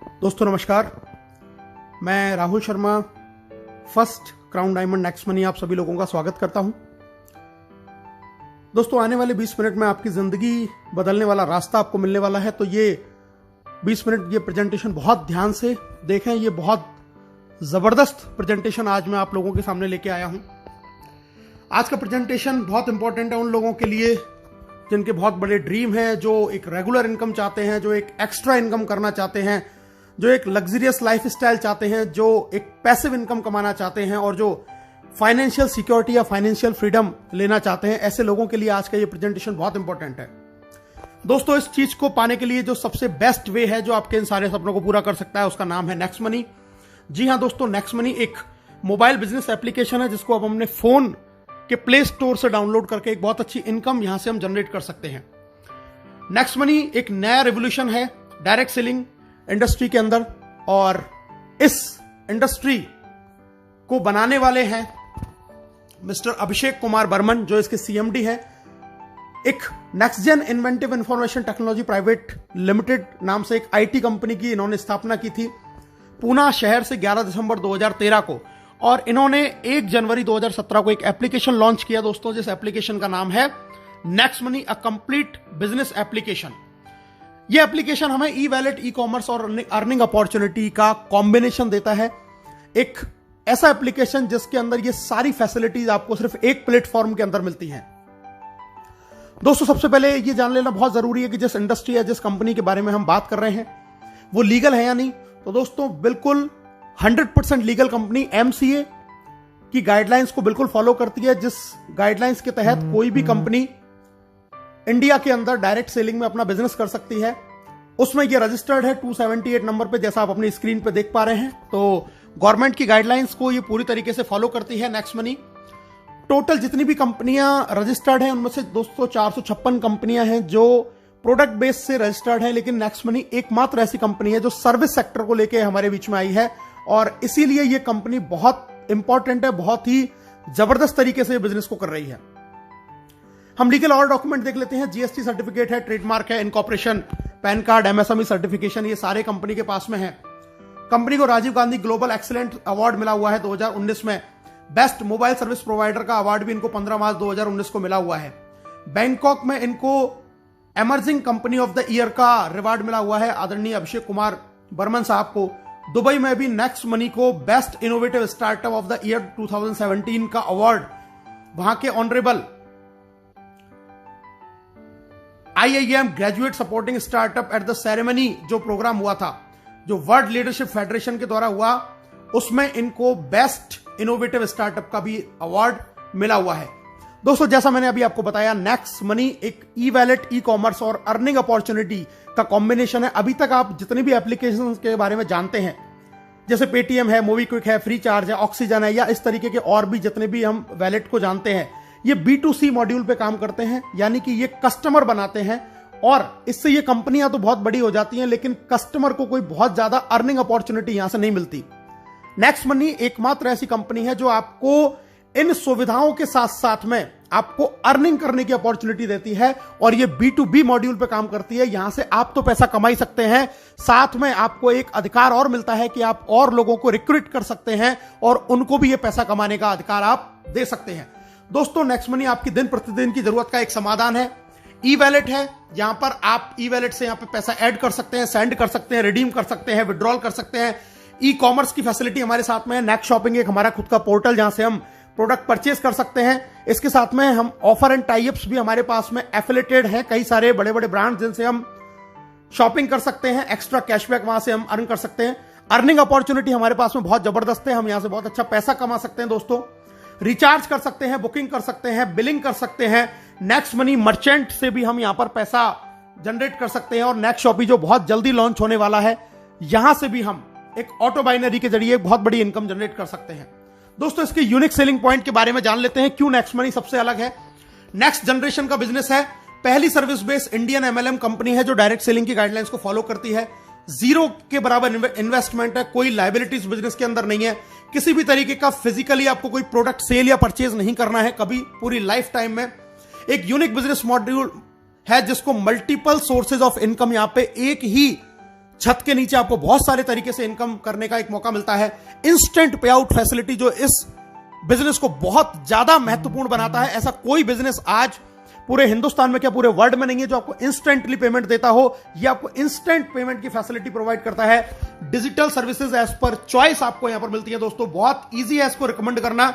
दोस्तों नमस्कार, मैं Rahul Sharma first crown diamond next money आप सभी लोगों का स्वागत करता हूं। दोस्तों आने वाले 20 मिनट में आपकी जिंदगी बदलने वाला रास्ता आपको मिलने वाला है, तो ये 20 मिनट ये प्रेजेंटेशन बहुत ध्यान से देखें। ये बहुत जबरदस्त प्रेजेंटेशन आज मैं आप लोगों के सामने लेके आया हूं। आज का प्रेजेंटेशन बहुत इंपॉर्टेंट है उन लोगों के लिए जिनके बहुत बड़े ड्रीम हैं, जो एक रेगुलर इनकम चाहते हैं, जो एक एक्स्ट्रा इनकम करना चाहते हैं, जो एक लग्जरियस लाइफ स्टाइल चाहते हैं, जो एक पैसिव इनकम कमाना चाहते हैं और जो फाइनेंशियल सिक्योरिटी या फाइनेंशियल फ्रीडम लेना चाहते हैं। ऐसे लोगों के लिए आज का ये प्रेजेंटेशन बहुत इंपॉर्टेंट है। दोस्तों इस चीज को पाने के लिए जो सबसे बेस्ट वे है जो आपके इन सारे सपनों को पूरा कर सकता है, उसका नाम है नेक्स्ट मनी। जी हाँ दोस्तों, नेक्स्ट मनी एक मोबाइल बिजनेस एप्लीकेशन है जिसको अब हमने फोन के प्ले स्टोर से डाउनलोड करके एक बहुत अच्छी इनकम यहां से हम जनरेट कर सकते हैं। नेक्स्ट मनी एक नया रेवोल्यूशन है डायरेक्ट सेलिंग इंडस्ट्री के अंदर, और इस इंडस्ट्री को बनाने वाले हैं मिस्टर अभिषेक कुमार बर्मन, जो इसके सीएमडी हैं। एक next gen inventive information technology private limited नाम से एक आईटी कंपनी की इन्होंने स्थापना की थी पूना शहर से 11 दिसंबर 2013 को, और इन्होंने 1 जनवरी 2017 को एक एप्लीकेशन लॉन्च किया दोस्तों, जिस एप्लीकेशन का नाम है next money, a complete business application. यह एप्लीकेशन हमें ई वैलेट, ई कॉमर्स और अर्निंग अपॉर्चुनिटी का कॉम्बिनेशन देता है। एक ऐसा एप्लीकेशन जिसके अंदर ये सारी फैसिलिटीज आपको सिर्फ एक प्लेटफॉर्म के अंदर मिलती हैं। दोस्तों सबसे पहले ये जान लेना बहुत जरूरी है कि जिस इंडस्ट्री या जिस कंपनी के बारे में हम बात कर रहे हैं वो लीगल है या नहीं। तो दोस्तों बिल्कुल 100% लीगल कंपनी एमसीए की गाइडलाइंस को बिल्कुल फॉलो करती है, जिस गाइडलाइंस के तहत कोई भी कंपनी इंडिया के अंदर डायरेक्ट सेलिंग में अपना बिजनेस कर सकती है। उसमें ये रजिस्टर्ड है 278 नंबर पे, जैसा आप अपनी स्क्रीन पे देख पा रहे हैं। तो गवर्नमेंट की गाइडलाइंस को ये पूरी तरीके से फॉलो करती है नेक्स्ट मनी। टोटल जितनी भी कंपनियां रजिस्टर्ड हैं उनमें से दोस्तों 456 कंपनियां हैं जो प्रोडक्ट बेस से रजिस्टर्ड है, लेकिन नेक्स्ट मनी एकमात्र ऐसी कंपनी है जो सर्विस सेक्टर को लेकर हमारे बीच में आई है, और इसीलिए ये कंपनी बहुत इंपॉर्टेंट है, बहुत ही जबरदस्त तरीके से बिजनेस को कर रही है। हम लीगल और डॉक्यूमेंट देख लेते हैं। जीएसटी सर्टिफिकेट है, ट्रेडमार्क है, incorporation, PAN card, MSME certification, ये सारे कंपनी के पास में है। कंपनी को Rajiv Gandhi global excellent award मिला हुआ है 2019 में। बेस्ट मोबाइल सर्विस प्रोवाइडर का अवार्ड भी इनको 15 मार्च 2019 को मिला हुआ है। बैंकॉक में इनको emerging company of the year का रिवार्ड मिला हुआ है आदरणीय अभिषेक कुमार बर्मन साहब को। दुबई में भी नेक्स्ट मनी को best innovative startup of the year 2017 का अवार्ड वहां के honourable IIM graduate supporting startup at the ceremony जो प्रोग्राम हुआ था, जो वर्ल्ड लीडरशिप फेडरेशन के द्वारा हुआ, उसमें इनको बेस्ट इनोवेटिव स्टार्टअप का भी अवार्ड मिला हुआ है। दोस्तों जैसा मैंने अभी आपको बताया, नेक्स्ट मनी एक ई वैलेट, ई कॉमर्स और अर्निंग अपॉर्चुनिटी का कॉम्बिनेशन है। अभी तक आप जितनी भी एप्लीकेशन के बारे में जानते हैं, जैसे पेटीएम है, मोबीक्विक है, फ्री चार्ज है, ऑक्सीजन है, या इस तरीके के और भी जितने भी हम वैलेट को जानते हैं, ये B2C मॉड्यूल पे काम करते हैं, यानी कि ये कस्टमर बनाते हैं, और इससे ये कंपनियां तो बहुत बड़ी हो जाती हैं, लेकिन कस्टमर को कोई बहुत ज्यादा अर्निंग अपॉर्चुनिटी यहां से नहीं मिलती। नेक्स्ट मनी एकमात्र ऐसी कंपनी है जो आपको इन सुविधाओं के साथ साथ में आपको अर्निंग करने की अपॉर्चुनिटी देती है, और ये B2B मॉड्यूल पे काम करती है। यहां से आप तो पैसा कमा ही सकते हैं, साथ में आपको एक अधिकार और मिलता है कि आप और लोगों को रिक्रूट कर सकते हैं और उनको भी ये पैसा कमाने का अधिकार आप दे सकते हैं। दोस्तों नेक्स्ट मनी आपकी दिन प्रतिदिन की जरूरत का एक समाधान है। ई वैलेट है, यहां पर आप ई वैलेट से यहां पे पैसा ऐड कर सकते हैं, सेंड कर सकते हैं, रिडीम कर सकते हैं, विड्रॉल कर सकते हैं। ई कॉमर्स की फैसिलिटी हमारे साथ में है। नेक्स्ट शॉपिंग एक हमारा खुद का पोर्टल जहां से हम प्रोडक्ट परचेज कर सकते हैं। इसके साथ में हम ऑफर एंड टाइप्स भी हमारे पास में एफिलेटेड हैं, कई सारे बड़े बड़े ब्रांड जिनसे हम शॉपिंग कर सकते हैं, एक्स्ट्रा कैशबैक वहां से हम अर्न कर सकते हैं। अर्निंग अपॉर्चुनिटी हमारे पास में बहुत जबरदस्त है, हम यहां से बहुत अच्छा पैसा कमा सकते हैं। दोस्तों रिचार्ज कर सकते हैं, बुकिंग कर सकते हैं, बिलिंग कर सकते हैं। नेक्स्ट मनी मर्चेंट से भी हम यहां पर पैसा जनरेट कर सकते हैं, और नेक्स्ट शॉपी जो बहुत जल्दी लॉन्च होने वाला है, यहां से भी हम एक ऑटो बाइनरी के जरिए बहुत बड़ी इनकम जनरेट कर सकते हैं। दोस्तों इसके यूनिक सेलिंग पॉइंट के बारे में जान लेते हैं, क्यों नेक्स्ट मनी सबसे अलग है। नेक्स्ट जनरेशन का बिजनेस है, पहली service based Indian MLM company है जो डायरेक्ट सेलिंग की गाइडलाइंस को फॉलो करती है। जीरो के बराबर इन्वेस्टमेंट है, कोई लायबिलिटीज बिजनेस के अंदर नहीं है, किसी भी तरीके का फिजिकली आपको कोई प्रोडक्ट सेल या परचेज नहीं करना है कभी पूरी लाइफ टाइम में। एक यूनिक बिजनेस मॉड्यूल है जिसको मल्टीपल सोर्सेज ऑफ इनकम यहां पे एक ही छत के नीचे आपको बहुत सारे तरीके से इनकम करने का एक मौका मिलता है। इंस्टेंट पे आउट फैसिलिटी जो इस बिजनेस को बहुत ज्यादा महत्वपूर्ण बनाता है। ऐसा कोई बिजनेस आज पूरे हिंदुस्तान में क्या पूरे वर्ल्ड में नहीं है जो आपको इंस्टेंटली पेमेंट देता हो। ये आपको इंस्टेंट पेमेंट की फैसिलिटी प्रोवाइड करता है। Digital services as per choice आपको यहां पर मिलती है दोस्तों। बहुत ईजी है इसको रिकमेंड करना।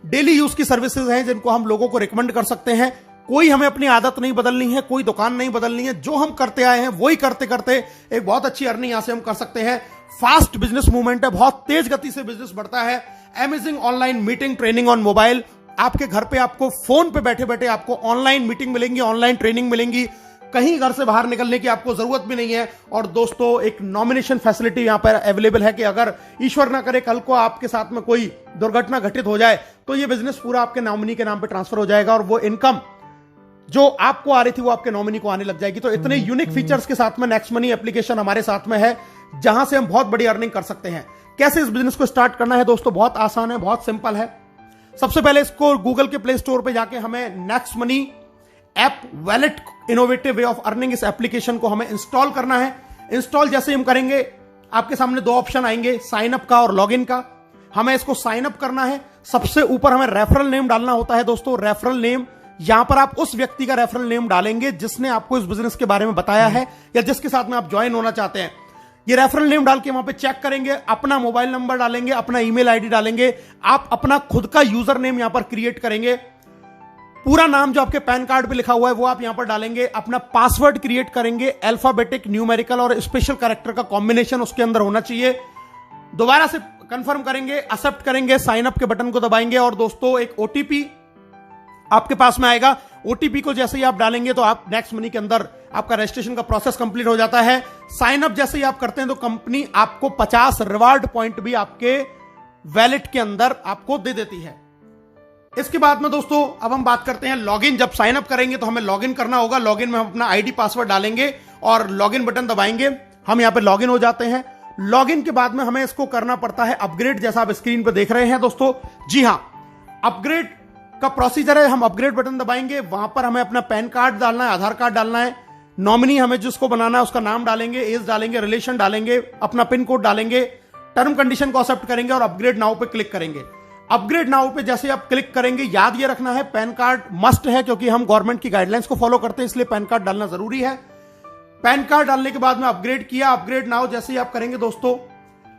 डेली यूज की सर्विसेज हैं जिनको हम लोगों को रिकमेंड कर सकते हैं। कोई हमें अपनी आदत नहीं बदलनी है, कोई दुकान नहीं बदलनी है, जो हम करते आए हैं वही करते करते एक बहुत अच्छी अर्निंग यहां से हम कर सकते हैं। फास्ट बिजनेस मूवमेंट है, बहुत तेज गति से बिजनेस बढ़ता है। Amazing online meeting training on mobile, आपके घर पे आपको फोन पे बैठे बैठे आपको ऑनलाइन मीटिंग मिलेंगी, ऑनलाइन ट्रेनिंग मिलेंगी, कहीं घर से बाहर निकलने की आपको जरूरत भी नहीं है। और दोस्तों एक नॉमिनेशन फैसिलिटी यहां पर अवेलेबल है कि अगर ईश्वर ना करे कल को आपके साथ में कोई दुर्घटना घटित हो जाए तो ये बिजनेस पूरा आपके नॉमिनी के नाम पे ट्रांसफर हो जाएगा और वो इनकम जो आपको आ रही थी वो आपके नॉमिनी को आने लग जाएगी। तो इतने यूनिक फीचर्स के साथ में नेक्स्ट मनी एप्लीकेशन हमारे साथ में है जहां से हम बहुत बड़ी अर्निंग कर सकते हैं। कैसे इस बिजनेस को स्टार्ट करना है दोस्तों, बहुत आसान है, बहुत सिंपल है। सबसे पहले इसको गूगल के प्ले स्टोर पे जाके हमें next money app wallet innovative way of earning इस एप्लीकेशन को हमें इंस्टॉल करना है। इंस्टॉल जैसे हम करेंगे आपके सामने दो ऑप्शन आएंगे, साइन अप का और लॉगिन का। हमें इसको साइन अप करना है। सबसे ऊपर हमें रेफरल नेम डालना होता है दोस्तों। रेफरल नेम, यहां पर आप उस व्यक्ति का रेफरल नेम डालेंगे जिसने आपको इस बिजनेस के बारे में बताया है या जिसके साथ में आप ज्वाइन होना चाहते हैं। ये रेफरल नेम डाल के वहां पे चेक करेंगे, अपना मोबाइल नंबर डालेंगे, अपना ईमेल आईडी डालेंगे, आप अपना खुद का यूजर नेम यहां पर क्रिएट करेंगे। पूरा नाम जो आपके पैन कार्ड पे लिखा हुआ है वो आप यहां पर डालेंगे। अपना पासवर्ड क्रिएट करेंगे, अल्फाबेटिक, न्यूमेरिकल और स्पेशल कैरेक्टर का कॉम्बिनेशन उसके अंदर होना चाहिए। दोबारा से कंफर्म करेंगे, एक्सेप्ट करेंगे, साइन अप के बटन को दबाएंगे और दोस्तों एक ओटीपी आपके पास में आएगा। ओटीपी को जैसे ही आप डालेंगे तो आप नेक्स्ट मनी के अंदर आपका रजिस्ट्रेशन का प्रोसेस कंप्लीट हो जाता है। साइन अप जैसे ही आप करते हैं तो कंपनी आपको 50 रिवार्ड पॉइंट भी आपके वैलेट के अंदर आपको दे देती है। इसके बाद में दोस्तों अब हम बात करते हैं लॉगिन। जब साइन अप करेंगे तो हमें लॉगिन करना होगा। लॉगिन में हम अपना आईडी पासवर्ड डालेंगे और लॉगिन बटन दबाएंगे। हम यहां पे लॉगिन हो जाते हैं। लॉगिन के बाद में हमें इसको करना पड़ता है अपग्रेड, जैसा आप स्क्रीन पर देख रहे हैं दोस्तों। जी हां, अपग्रेड का प्रोसीजर है। हम अपग्रेड बटन दबाएंगे, वहां पर हमें अपना पैन कार्ड डालना है, आधार कार्ड डालना है, नॉमिनी हमें जिसको बनाना है उसका नाम डालेंगे, एज डालेंगे, रिलेशन डालेंगे, अपना पिन कोड डालेंगे, टर्म कंडीशन को एक्सेप्ट करेंगे और अपग्रेड नाउ पे क्लिक करेंगे। अपग्रेड नाउ पे जैसे आप क्लिक करेंगे, याद ये रखना है पैन कार्ड मस्ट है क्योंकि हम गवर्नमेंट की गाइडलाइंस को फॉलो करते हैं, इसलिए पैन कार्ड डालना जरूरी है। पैन कार्ड डालने के बाद में अपग्रेड किया। अपग्रेड नाउ जैसे ही आप करेंगे दोस्तों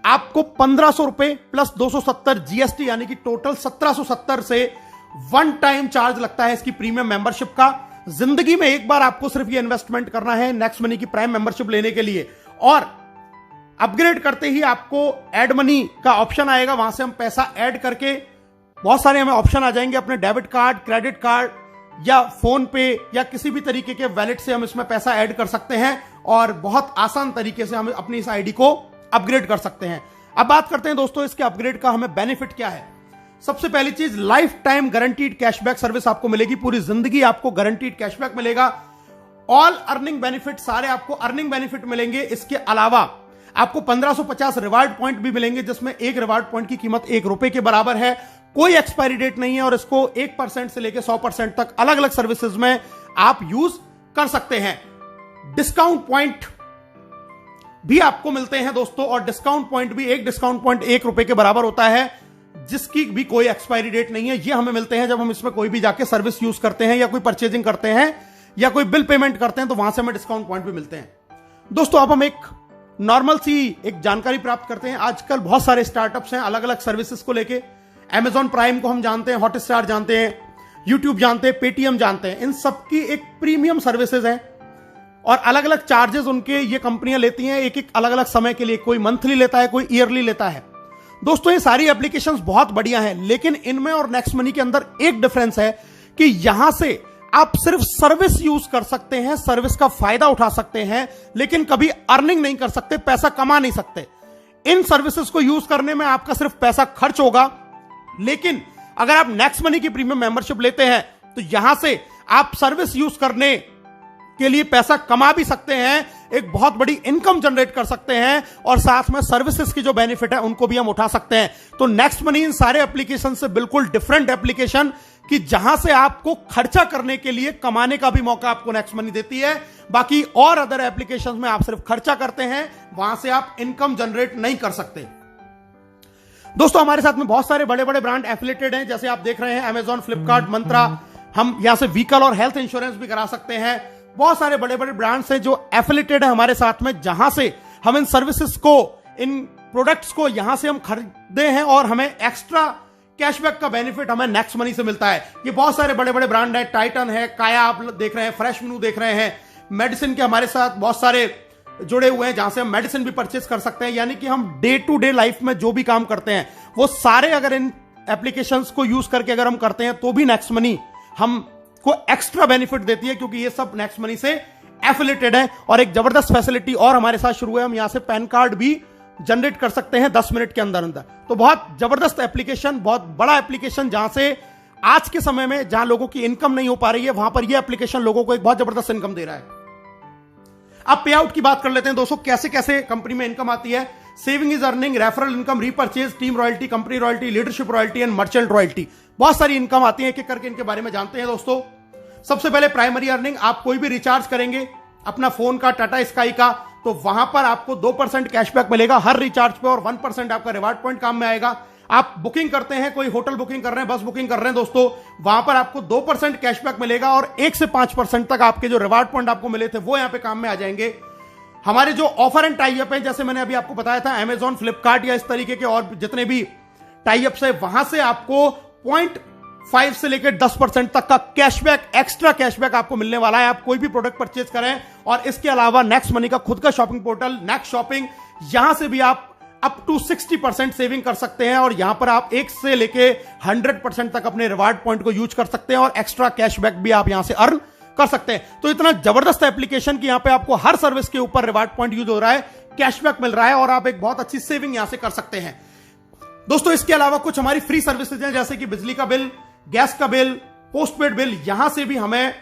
आपको 1500 रुपए प्लस 270 जीएसटी यानी कि टोटल 1770 से वन टाइम चार्ज लगता है इसकी प्रीमियम मेंबरशिप का। जिंदगी में एक बार आपको सिर्फ ये इन्वेस्टमेंट करना है नेक्स्ट मनी की प्राइम मेंबरशिप लेने के लिए। और अपग्रेड करते ही आपको ऐड मनी का ऑप्शन आएगा, वहां से हम पैसा ऐड करके बहुत सारे हमें ऑप्शन आ जाएंगे। अपने डेबिट कार्ड, क्रेडिट कार्ड या फोन पे या किसी भी तरीके के वैलेट से हम इसमें पैसा ऐड कर सकते हैं और बहुत आसान तरीके से हम अपनी इस आईडी को अपग्रेड कर सकते हैं। अब बात करते हैं दोस्तों इसके अपग्रेड का हमें बेनिफिट क्या है। सबसे पहली चीज, life time guaranteed cashback service आपको मिलेगी। पूरी जिंदगी आपको गारंटीड कैशबैक मिलेगा। ऑल अर्निंग बेनिफिट, सारे आपको अर्निंग बेनिफिट मिलेंगे। इसके अलावा आपको 1550 रिवार्ड पॉइंट भी मिलेंगे जिसमें एक रिवार्ड पॉइंट की कीमत ₹1 के बराबर है। कोई एक्सपायरी डेट नहीं है और इसको 1% से लेकर 100% तक अलग अलग सर्विसेज में आप यूज कर सकते हैं। डिस्काउंट पॉइंट भी आपको मिलते हैं दोस्तों और डिस्काउंट पॉइंट भी, एक डिस्काउंट पॉइंट ₹1 के बराबर होता है जिसकी भी कोई एक्सपायरी डेट नहीं है। ये हमें मिलते हैं जब हम इसमें कोई भी जाके सर्विस यूज करते हैं या कोई परचेजिंग करते हैं या कोई बिल पेमेंट करते हैं तो वहां से हमें डिस्काउंट पॉइंट भी मिलते हैं। दोस्तों अब हम एक नॉर्मल सी एक जानकारी प्राप्त करते हैं। आजकल बहुत सारे स्टार्टअप्स हैं अलग अलग सर्विसेज को लेके। Amazon प्राइम को हम जानते हैं, हॉटस्टार जानते हैं, यूट्यूब जानते हैं, पेटीएम जानते हैं। इन सबकी एक प्रीमियम सर्विसेज हैं और अलग अलग चार्जेस उनके ये कंपनियां लेती हैं एक एक अलग अलग समय के लिए। कोई मंथली लेता है, कोई ईयरली लेता है। दोस्तों ये सारी एप्लीकेशंस बहुत बढ़िया हैं, लेकिन इनमें और नेक्स्ट मनी के अंदर एक डिफरेंस है कि यहां से आप सिर्फ सर्विस यूज कर सकते हैं, सर्विस का फायदा उठा सकते हैं, लेकिन कभी अर्निंग नहीं कर सकते, पैसा कमा नहीं सकते। इन सर्विसेज को यूज करने में आपका सिर्फ पैसा खर्च होगा, लेकिन अगर आप नेक्स्ट मनी की प्रीमियम मेंबरशिप लेते हैं तो यहां से आप सर्विस यूज करने के लिए पैसा कमा भी सकते हैं, एक बहुत बड़ी इनकम जनरेट कर सकते हैं और साथ में सर्विसेज की जो बेनिफिट है उनको भी हम उठा सकते हैं। तो नेक्स्ट मनी इन सारे एप्लीकेशन से बिल्कुल डिफरेंट एप्लीकेशन, कि जहां से आपको खर्चा करने के लिए कमाने का भी मौका आपको नेक्स्ट मनी देती है। बाकी और अदर एप्लीकेशंस में आप सिर्फ खर्चा करते हैं, वहां से आप इनकम जनरेट नहीं कर सकते। दोस्तों हमारे साथ में बहुत सारे बड़े बड़े ब्रांड एफिलिएटेड हैं, जैसे आप देख रहे हैं अमेजॉन, फ्लिपकार्ट, मंत्रा। हम यहां से व्हीकल और हेल्थ इंश्योरेंस भी करा सकते हैं। बहुत सारे बड़े बड़े ब्रांड्स हैं जो एफिलिएटेड है हमारे साथ में, जहां से हम इन सर्विसेज को, इन प्रोडक्ट्स को यहां से हम खरीदते हैं और हमें एक्स्ट्रा कैशबैक का बेनिफिट हमें नेक्स्ट मनी से मिलता है। ये बहुत सारे बड़े बड़े ब्रांड है, टाइटन है, काया आप देख रहे हैं, फ्रेश मेनू देख रहे हैं, मेडिसिन के हमारे साथ बहुत सारे जुड़े हुए हैं जहां से हम मेडिसिन भी परचेस कर सकते हैं। यानी कि हम डे टू डे लाइफ में जो भी काम करते हैं वो सारे अगर इन एप्लीकेशंस को यूज करके अगर हम करते हैं तो भी नेक्स्ट मनी हमको एक्स्ट्रा बेनिफिट देती है, क्योंकि ये सब नेक्स्ट मनी से एफिलिएटेड है। और एक जबरदस्त फैसिलिटी और हमारे साथ शुरू है, हम यहां से पैन कार्ड भी जनरेट कर सकते हैं 10 मिनट के अंदर अंदर। तो बहुत जबरदस्त एप्लीकेशन, बहुत बड़ा एप्लीकेशन, जहां से आज के समय में जहां लोगों की इनकम नहीं हो पा रही है वहां पर यह एप्लीकेशन लोगों को एक बहुत जबरदस्त इनकम दे रहा है। अब पे आउट की बात कर लेते हैं दोस्तों, कैसे कैसे कंपनी में इनकम आती है। Saving is earning, referral income, repurchase, team royalty, company royalty, leadership royalty and merchant royalty. बहुत सारी इनकम आती है, एक एक करके इनके बारे में जानते हैं दोस्तों। सबसे पहले प्राइमरी अर्निंग, आप कोई भी रिचार्ज करेंगे अपना फोन का, टाटा स्काई का, तो वहां पर आपको 2% कैशबैक मिलेगा हर रिचार्ज पे और 1% आपका रिवार्ड पॉइंट काम में आएगा। आप बुकिंग करते हैं, कोई होटल बुकिंग कर रहे हैं, बस बुकिंग कर रहे हैं दोस्तों, वहां पर आपको 2% कैशबैक मिलेगा और 1 से 5% तक आपके जो रिवार्ड पॉइंट आपको मिले थे वो यहां पे काम में आ जाएंगे। हमारे जो ऑफर एंड टाई अप है, जैसे मैंने अभी आपको बताया था अमेजॉन, फ्लिपकार्ट या इस तरीके के और जितने भी टाई अप्स है, वहां से आपको 0.5 से लेकर 10% तक का कैशबैक, एक्स्ट्रा कैशबैक आपको मिलने वाला है। आप कोई भी प्रोडक्ट परचेज करें। और इसके अलावा नेक्स्ट मनी का खुद का शॉपिंग पोर्टल नेक्स्ट शॉपिंग, यहां से भी आप अप टू 60% सेविंग कर सकते हैं और यहां पर आप 1 से लेके 100% तक अपने रिवार्ड पॉइंट को यूज कर सकते हैं और एक्स्ट्रा कैशबैक भी आप यहां से अर्न कर सकते हैं। तो इतना जबरदस्त एप्लीकेशन कि यहां पे आपको हर सर्विस के ऊपर रिवार्ड पॉइंट यूज हो रहा है, कैशबैक मिल रहा है और आप एक बहुत अच्छी सेविंग यहां से कर सकते हैं दोस्तों। इसके अलावा कुछ हमारी फ्री सर्विसेज हैं, जैसे कि बिजली का बिल, गैस का बिल, पोस्टपेड बिल, यहां से भी हमें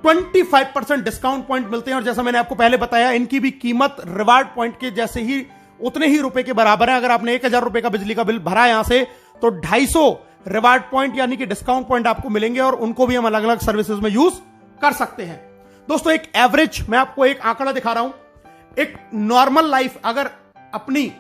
25% डिस्काउंट पॉइंट मिलते हैं। और जैसा मैंने आपको पहले बताया, इनकी भी कीमत रिवार्ड पॉइंट के जैसे ही उतने ही रुपए के बराबर है। अगर आपने 1000 रुपए का बिजली का बिल भरा यहां से, तो 250 रिवार्ड पॉइंट यानी कि डिस्काउंट पॉइंट आपको मिलेंगे और उनको भी हम अलग अलग सर्विसेज में यूज कर सकते हैं दोस्तों। एक एवरेज मैं आपको एक आंकड़ा दिखा रहा हूं, एक नॉर्मल लाइफ अगर अपनी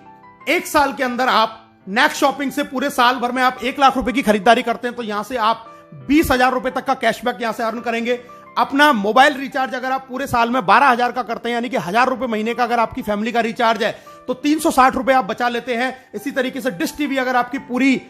1 साल के अंदर आप नेक्स्ट शॉपिंग से पूरे साल भर में आप 1 लाख रुपए की खरीदारी करते हैं, तो यहां से आप 20,000 रुपए तक का कैशबैक यहां से अर्न करेंगे। अपना मोबाइल रिचार्ज अगर आप पूरे साल में 12,000 का करते हैं, यानी कि 1,000 रुपए महीने का अगर आपकी फैमिली का रिचार्ज है, तो 360 रुपए आप बचा लेते हैं। इसी तरीके से डिश टीवी अगर आपकी पूरी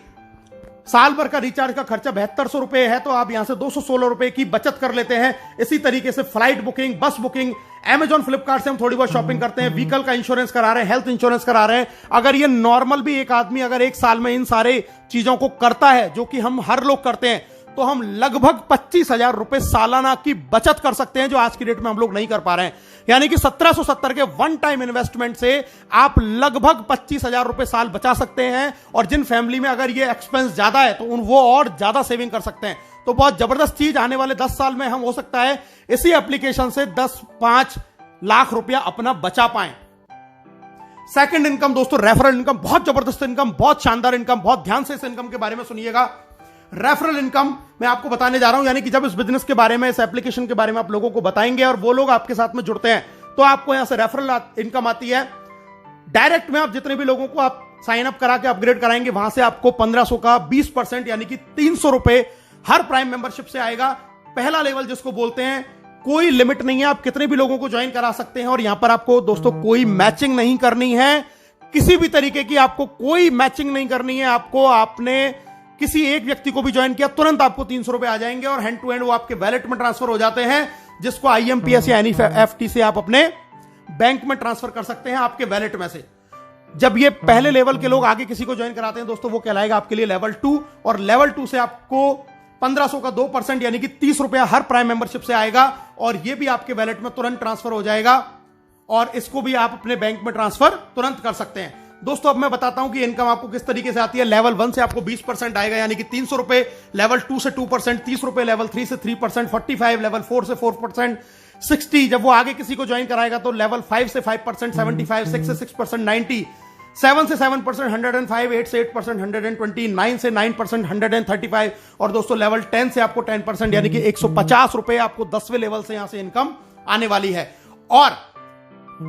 साल भर का रिचार्ज का खर्चा 7200 रुपए है, तो आप यहां से 216 रुपए की बचत कर लेते हैं। इसी तरीके से फ्लाइट बुकिंग, बस बुकिंग, अमेजॉन, फ्लिपकार्ट से हम थोड़ी बहुत शॉपिंग करते हैं, व्हीकल का इंश्योरेंस करा रहे हैं, हेल्थ इंश्योरेंस करा रहे हैं। अगर ये नॉर्मल भी एक आदमी अगर 1 साल में इन सारे चीजों को करता है, जो कि हम हर लोग करते हैं, तो हम लगभग 25,000 रुपए सालाना की बचत कर सकते हैं, जो आज की डेट में हम लोग नहीं कर पा रहे हैं। यानी कि 1770 के वन टाइम इन्वेस्टमेंट से आप लगभग 25,000 रुपए साल बचा सकते हैं। और जिन फैमिली में अगर ये एक्सपेंस ज्यादा है, तो वो और ज्यादा सेविंग कर सकते हैं। तो बहुत जबरदस्त चीज, आने वाले 10 साल में हम हो सकता है इसी एप्लीकेशन से 10-5 लाख रुपया अपना बचा पाएं। सेकंड इनकम दोस्तों, रेफरल इनकम, बहुत जबरदस्त इनकम, बहुत शानदार इनकम, बहुत ध्यान से इस इनकम के बारे में सुनिएगा। रेफरल इनकम मैं आपको बताने जा रहा हूं, यानी कि जब इस बिजनेस के बारे में, इस एप्लीकेशन के बारे में आप लोगों को बताएंगे और वो लोग आपके साथ में जुड़ते हैं, तो आपको यहां से रेफरल इनकम आती है। डायरेक्ट में आप जितने भी लोगों को आप साइन अप करा के अपग्रेड कराएंगे, वहां से आपको 1500 का 20% यानी कि 300 रुपए हर प्राइम मेंबरशिप से आएगा। पहला लेवल जिसको बोलते हैं, कोई लिमिट नहीं है, आप कितने भी लोगों को ज्वाइन करा सकते हैं। और यहां पर आपको दोस्तों कोई मैचिंग नहीं करनी है, किसी भी तरीके की आपको कोई मैचिंग नहीं करनी है। आपने किसी एक व्यक्ति को भी ज्वाइन किया, तुरंत आपको 300 रुपए आ जाएंगे और हैंड टू हैंड वो आपके वैलेट में ट्रांसफर हो जाते हैं, जिसको IMPS या NEFT से आप अपने बैंक में ट्रांसफर कर सकते हैं आपके वैलेट में से। जब ये पहले लेवल के लोग आगे किसी को ज्वाइन कराते हैं दोस्तों, वो कहलाएगा आपके लिए लेवल 2। और लेवल 2 से आपको 1500 का 2% यानी कि 30 रुपया हर प्राइम मेंबरशिप से आएगा और ये भी आपके वैलेट में तुरंत ट्रांसफर हो जाएगा और इसको भी आप अपने बैंक में ट्रांसफर तुरंत कर सकते हैं। दोस्तों अब मैं बताता हूं कि इनकम आपको किस तरीके से आती है। लेवल 1 से आपको 20% आएगा यानी कि 300 रुपए, लेवल 2 से 2%, 30 रुपए, लेवल 3 से 3%, 45, लेवल 4 से 4%, 60। जब वो आगे किसी को ज्वाइन कराएगा तो लेवल 5 से 5%, 75, 6 से 6%, 90, 7 से 7% 105, 8 से 8% 120, 9 से 9% 135 और दोस्तों लेवल 10 से आपको 10% यानी कि 150 रुपए आपको 10वें लेवल से यहां से इनकम आने वाली है। और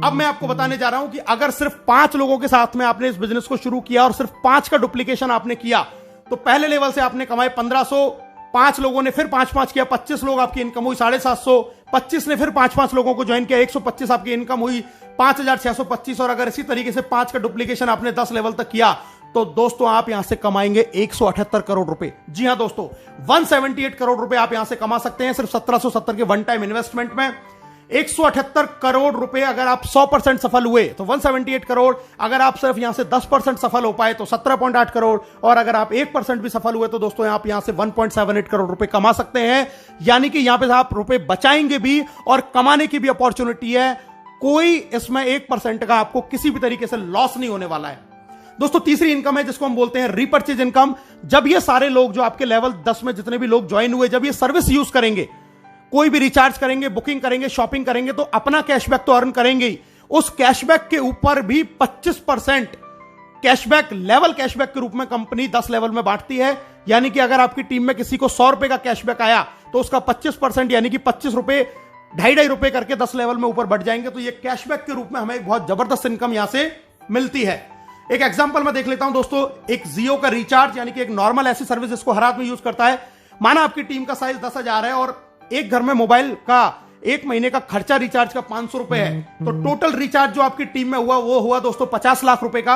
अब मैं आपको बताने जा रहा हूं कि अगर सिर्फ 5 लोगों के साथ में आपने इस बिजनेस को शुरू किया और सिर्फ 5 का डुप्लीकेशन आपने किया तो पहले लेवल से आपने कमाए 1500, 5 लोगों ने फिर 5 किया, 25 लोग आपकी इनकम हुई 750, 25 ने फिर 5 लोगों को ज्वाइन किया, 125 आपकी इनकम हुई 5625। और अगर इसी तरीके से 5 का डुप्लीकेशन आपने 10 लेवल तक किया तो दोस्तों आप यहां से कमाएंगे 178 करोड़ रुपए। जी हां दोस्तों, 178 करोड़ रुपए आप यहां से कमा सकते हैं सिर्फ 1770 के वन टाइम इन्वेस्टमेंट में। 178 करोड़ रुपए अगर आप 100% सफल हुए तो 178 करोड़, अगर आप सिर्फ यहां से 10% सफल हो पाए तो 17.8 करोड़, और अगर आप 1% भी सफल हुए तो दोस्तों आप यहां से 1.78 करोड़ रुपए कमा सकते हैं। यानी कि यहां पे आप रुपए बचाएंगे भी और कमाने की भी अपॉर्चुनिटी है। कोई इसमें 1% का आपको किसी भी तरीके से लॉस नहीं होने वाला है। दोस्तों तीसरी इनकम है जिसको हम बोलते हैं रीपर्चेज इनकम। जब ये सारे लोग जो आपके लेवल 10 में जितने भी लोग ज्वाइन हुए, जब ये सर्विस यूज करेंगे, कोई भी रिचार्ज करेंगे, बुकिंग करेंगे, शॉपिंग करेंगे तो अपना कैशबैक तो अर्न करेंगे ही, उस कैशबैक के ऊपर भी 25% कैशबैक लेवल कैशबैक के रूप में कंपनी 10 लेवल में बांटती है। यानी कि अगर आपकी टीम में किसी को 100 रुपए का कैशबैक आया तो उसका 25% यानी कि 25 रुपए 2.5 रुपए करके 10 लेवल में ऊपर बढ़ जाएंगे। तो ये कैशबैक के रूप में हमें एक बहुत जबरदस्त इनकम यहां से मिलती है। एक एग्जांपल मैं देख लेता हूं दोस्तों, एक जियो का रिचार्ज यानी कि एक नॉर्मल ऐसी सर्विस जिसको हर आदमी यूज करता है। माना आपकी टीम का साइज 10,000 है और एक घर में मोबाइल का 1 महीने का खर्चा रिचार्ज का 500 रुपए है, तो टोटल रिचार्ज जो आपकी टीम में हुआ वो हुआ दोस्तों 50 लाख रुपए का।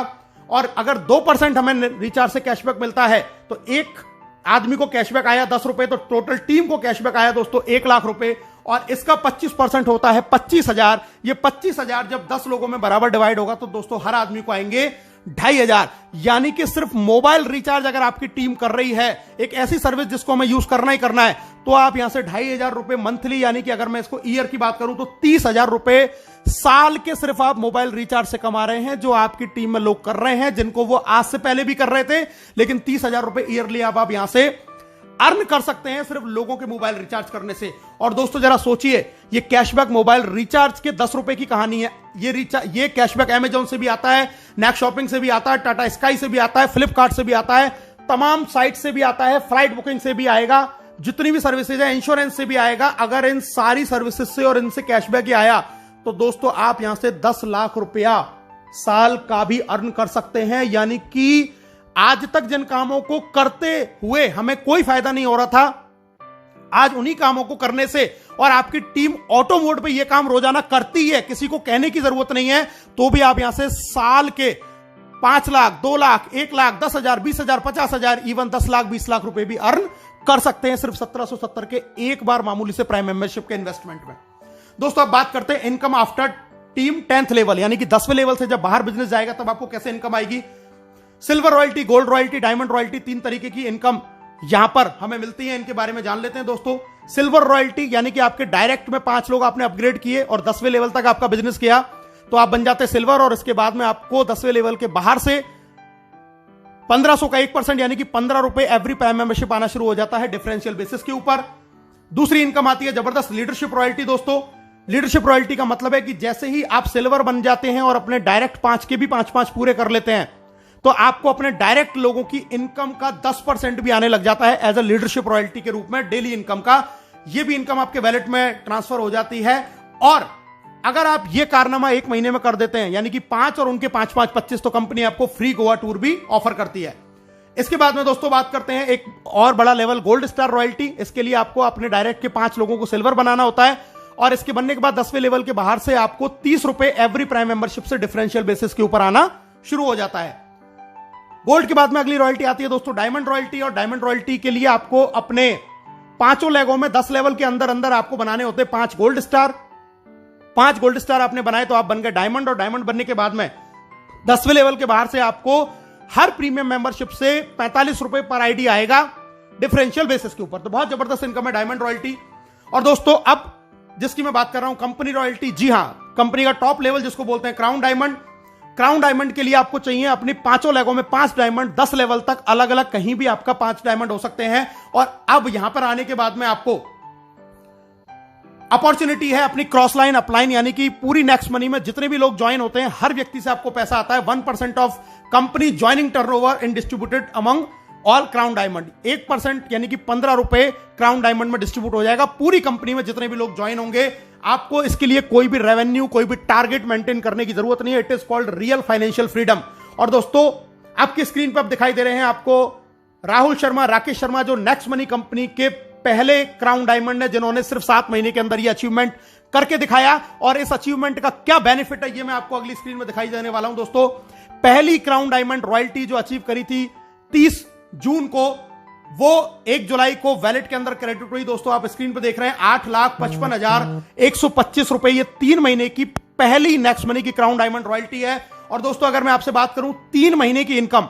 और अगर 2% हमें रिचार्ज से कैशबैक मिलता है तो एक आदमी को कैशबैक आया 10 रुपए, तो टोटल टीम को कैशबैक आया दोस्तों 1 लाख रुपए, और इसका 25% होता है 25,000। ये 25,000 जब 10 लोगों में बराबर डिवाइड होगा तो दोस्तों हर आदमी को आएंगे 2,500। यानी कि सिर्फ मोबाइल रिचार्ज अगर आपकी टीम कर रही है, एक ऐसी सर्विस जिसको हमें यूज करना ही करना है, तो आप यहां से 2,500 रुपए मंथली, यानी कि अगर मैं इसको ईयर की बात करूं तो 30,000 रुपए साल के सिर्फ आप मोबाइल रिचार्ज से कमा रहे हैं, जो आपकी टीम में लोग कर रहे हैं, जिनको वो आज से पहले भी कर रहे थे। लेकिन 30,000 रुपए ईयरली आप यहां से अर्न कर सकते हैं सिर्फ लोगों के मोबाइल रिचार्ज करने से। और दोस्तों जरा सोचिए, ये कैशबैक मोबाइल रिचार्ज के 10 रुपए की कहानी है। ये कैशबैक अमेजॉन से भी आता है, नेक शॉपिंग से भी आता है, टाटा स्काई से भी आता है, फ्लिपकार्ट से भी आता है, तमाम साइट से भी आता है, फ्लाइट बुकिंग से भी आएगा, जितनी भी सर्विसेज है, इंश्योरेंस से भी आएगा। अगर इन सारी सर्विसेज से और इनसे कैशबैक ही आया तो दोस्तों आप यहां से 10 लाख रुपया साल का भी अर्न कर सकते हैं। यानी कि आज तक जिन कामों को करते हुए हमें कोई फायदा नहीं हो रहा था, आज उन्हीं कामों को करने से, और आपकी टीम ऑटो मोड पे ये काम रोजाना करती है, किसी को कहने की जरूरत नहीं है, तो भी आप यहां से साल के 5 लाख, 2 लाख, 1 लाख, 10,000, 20,000, 50,000, इवन 10 लाख, 20 लाख रुपए भी अर्न कर सकते हैं सिर्फ 1770 के एक बार मामूली से प्राइम मेंबरशिप के इन्वेस्टमेंट में। दोस्तों अब बात करते हैं income after team 10th level, यानी कि 10वें लेवल से जब बाहर बिजनेस जाएगा तब आपको कैसे इनकम आएगी। Silver royalty, gold royalty, diamond royalty, 3 तरीके की इनकम यहां पर हमें मिलती है। इनके बारे में जान लेते हैं दोस्तों। सिल्वर रॉयल्टी यानी कि आपके डायरेक्ट में 5 लोग आपने अपग्रेड किए और 10वें लेवल तक आपका बिजनेस किया तो आप बन जाते हैं सिल्वर, और इसके बाद में आपको 10वें लेवल के बाहर से 1500 का 1% यानी कि 15 रुपए एवरी प्राइम मेंबरशिप आना शुरू हो जाता है डिफरेंशियल बेसिस के ऊपर। दूसरी इनकम आती है जबरदस्त लीडरशिप रॉयल्टी। दोस्तों लीडरशिप रॉयल्टी का मतलब है कि जैसे ही आप सिल्वर बन जाते हैं और अपने डायरेक्ट 5 के भी 5 पूरे कर लेते हैं तो आपको अपने डायरेक्ट लोगों की इनकम का 10% भी आने लग जाता है एज अ लीडरशिप रॉयल्टी के रूप में, डेली इनकम का। यह भी इनकम आपके वैलेट में ट्रांसफर हो जाती है। और अगर आप ये कारनामा 1 महीने में कर देते हैं, यानी कि 5 और उनके 5 25, तो कंपनी आपको फ्री गोवा टूर भी ऑफर करती है। इसके बाद में दोस्तों बात करते हैं एक और बड़ा लेवल, गोल्ड स्टार रॉयल्टी। इसके लिए आपको अपने डायरेक्ट के 5 लोगों को सिल्वर बनाना होता है, और इसके बनने के बाद 10वें लेवल के बाहर से आपको 30 रुपए एवरी प्राइम मेंबरशिप से डिफरेंशियल बेसिस के ऊपर आना शुरू हो जाता है। गोल्ड के बाद में अगली रॉयल्टी आती है दोस्तों डायमंड रॉयल्टी, और डायमंड रॉयल्टी के लिए आपको अपने 5 लेगों में 10 लेवल के अंदर अंदर आपको बनाने होते हैं 5 गोल्ड स्टार। 5 गोल्ड स्टार आपने बनाए तो आप बन गए डायमंड, और डायमंड बनने के बाद में 10वें लेवल के बाहर से आपको हर प्रीमियम मेंबरशिप से 45 रुपए पर आईडी आएगा डिफरेंशियल बेसिस के ऊपर। तो बहुत जबरदस्त इनकम है डायमंड रॉयल्टी। और दोस्तों अब जिसकी मैं बात कर रहा हूं कंपनी रॉयल्टी, जी हां, कंपनी का टॉप लेवल जिसको बोलते हैं क्राउन डायमंड। क्राउन डायमंड के लिए आपको चाहिए अपनी 5 लेगों में 5 डायमंड, 10 लेवल तक अलग अलग कहीं भी आपका 5 डायमंड हो सकते हैं। और अब यहां पर आने के बाद में आपको अपॉर्चुनिटी है अपनी क्रॉस लाइन अपलाइन, यानी कि पूरी नेक्स्ट मनी में जितने भी लोग ज्वाइन होते हैं हर व्यक्ति से आपको पैसा आता है 1% of company joining turnover in distributed among all crown diamond. 1% यानी कि 15 रुपए क्राउन डायमंड में डिस्ट्रीब्यूट हो जाएगा पूरी कंपनी में जितने भी लोग ज्वाइन होंगे। आपको इसके लिए कोई भी रेवेन्यू कोई भी टारगेट मेंटेन करने की जरूरत नहीं है। It is called real financial freedom. और दोस्तों आपकी स्क्रीन पर अब दिखाई दे रहे हैं आपको राहुल शर्मा, राकेश शर्मा, जो नेक्स्ट मनी कंपनी के पहले क्राउन डायमंड है, जिन्होंने सिर्फ 7 महीने के अंदर ये अचीवमेंट करके दिखाया। और इस अचीवमेंट का क्या बेनिफिट है ये मैं आपको अगली स्क्रीन में दिखाई देने वाला हूं। दोस्तों पहली क्राउन डायमंड रॉयल्टी जो अचीव करी थी 30 जून को, वो 1 जुलाई को वैलेट के अंदर क्रेडिट हुई। दोस्तों आप स्क्रीन पर देख रहे हैं 8,55,125 रुपए, ये 3 महीने की पहली नेक्स्ट मनी की क्राउन डायमंड रॉयल्टी है। और दोस्तों अगर मैं आपसे बात करूं 3 महीने की इनकम,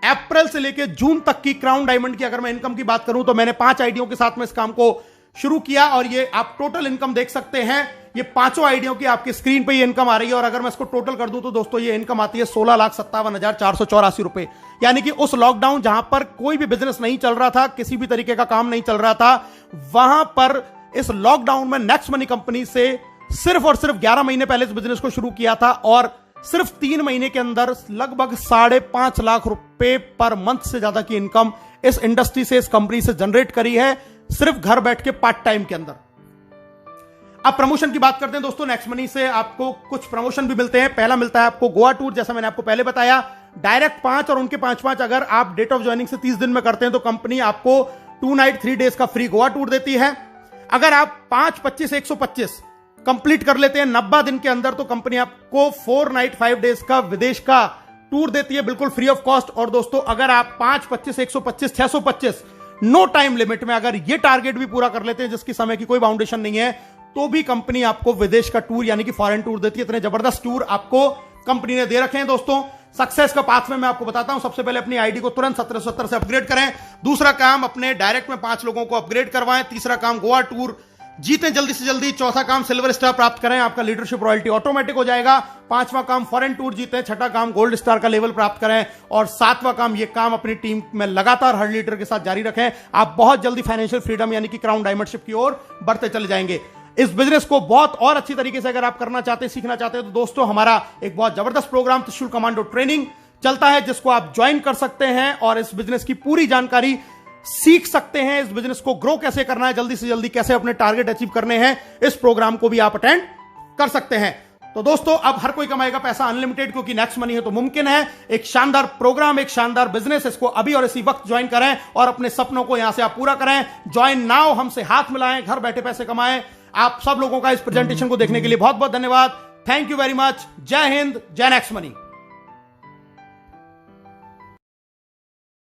अप्रैल से लेकर जून तक की क्राउन डायमंड की अगर मैं इनकम की बात करूं तो मैंने 5 आइडियों के साथ में इस काम को शुरू किया और ये आप टोटल इनकम देख सकते हैं। ये 5 आइडियों की आपकी स्क्रीन पे ये इनकम आ रही है। और अगर मैं इसको टोटल कर दूं तो दोस्तों ये इनकम आती है 16,57,484 रुपए। यानी कि उस लॉकडाउन जहां पर कोई भी बिजनेस नहीं चल रहा था, किसी भी तरीके का काम नहीं चल रहा था, वहां पर इस लॉकडाउन में नेक्स्ट मनी कंपनी से सिर्फ और सिर्फ 11 महीने पहले इस बिजनेस को शुरू किया था और सिर्फ 3 महीने के अंदर लगभग 5.5 लाख रुपए पर मंथ से ज्यादा की इनकम इस इंडस्ट्री से, इस कंपनी से जनरेट करी है सिर्फ घर बैठ के पार्ट टाइम के अंदर। अब प्रमोशन की बात करते हैं दोस्तों। नेक्स्ट मनी से आपको कुछ प्रमोशन भी मिलते हैं। पहला मिलता है आपको गोवा टूर, जैसा मैंने आपको पहले बताया, डायरेक्ट 5 और उनके 5 अगर आप डेट ऑफ ज्वाइनिंग से 30 दिन में करते हैं तो कंपनी आपको 2 नाइट 3 डेज का फ्री गोवा टूर देती है। अगर आप 5, 25, 125 कंप्लीट कर लेते हैं 90 दिन के अंदर तो कंपनी आपको 4 नाइट 5 डेज का विदेश का टूर देती है बिल्कुल फ्री ऑफ कॉस्ट। और दोस्तों अगर आप 5, 25, 125, 625 नो टाइम लिमिट में अगर ये टारगेट भी पूरा कर लेते हैं जिसकी समय की कोई बाउंडेशन नहीं है तो भी कंपनी आपको विदेश का टूर यानी कि फॉरेन टूर देती है। इतने जबरदस्त टूर आपको कंपनी ने दे रखे हैं। दोस्तों सक्सेस का पाथवे मैं आपको बताता हूं। सबसे पहले अपनी आईडी को तुरंत 1770 से अपग्रेड करें। दूसरा काम अपने डायरेक्ट में 5 लोगों को अपग्रेड करवाएं। तीसरा काम गोवा टूर जीतें जल्दी से जल्दी। चौथा काम सिल्वर स्टार प्राप्त करें, आपका लीडरशिप रॉयल्टी ऑटोमेटिक हो जाएगा। 5वां काम फॉरेन टूर जीतें। 6ठा काम गोल्ड स्टार का लेवल प्राप्त करें। और 7वां काम ये काम अपनी टीम में लगातार हर लीडर के साथ जारी रखें। आप बहुत जल्दी फाइनेंशियल फ्रीडम यानी कि क्राउन डायमंडशिप की ओर बढ़ते चले जाएंगे। इस बिजनेस को बहुत और अच्छी तरीके से अगर आप करना चाहते हैं, सीखना चाहते हैं तो दोस्तों हमारा एक बहुत जबरदस्त प्रोग्राम त्रिशूल कमांडो ट्रेनिंग चलता है जिसको आप ज्वाइन कर सकते हैं और इस बिजनेस की पूरी जानकारी सीख सकते हैं। इस बिजनेस को ग्रो कैसे करना है, जल्दी से जल्दी कैसे अपने टारगेट अचीव करने हैं, इस प्रोग्राम को भी आप अटेंड कर सकते हैं। तो दोस्तों अब हर कोई कमाएगा पैसा अनलिमिटेड, क्योंकि नेक्स्ट मनी है तो मुमकिन है। एक शानदार प्रोग्राम, एक शानदार बिजनेस, इसको अभी और इसी वक्त ज्वाइन करें और अपने सपनों को यहां से आप पूरा करें। ज्वाइन नाउ, हमसे हाथ मिलाएं, घर बैठे पैसे कमाएं। आप सब लोगों का इस प्रेजेंटेशन को देखने के लिए बहुत बहुत धन्यवाद। Thank you very much. जय हिंद, जय नेक्स्ट मनी।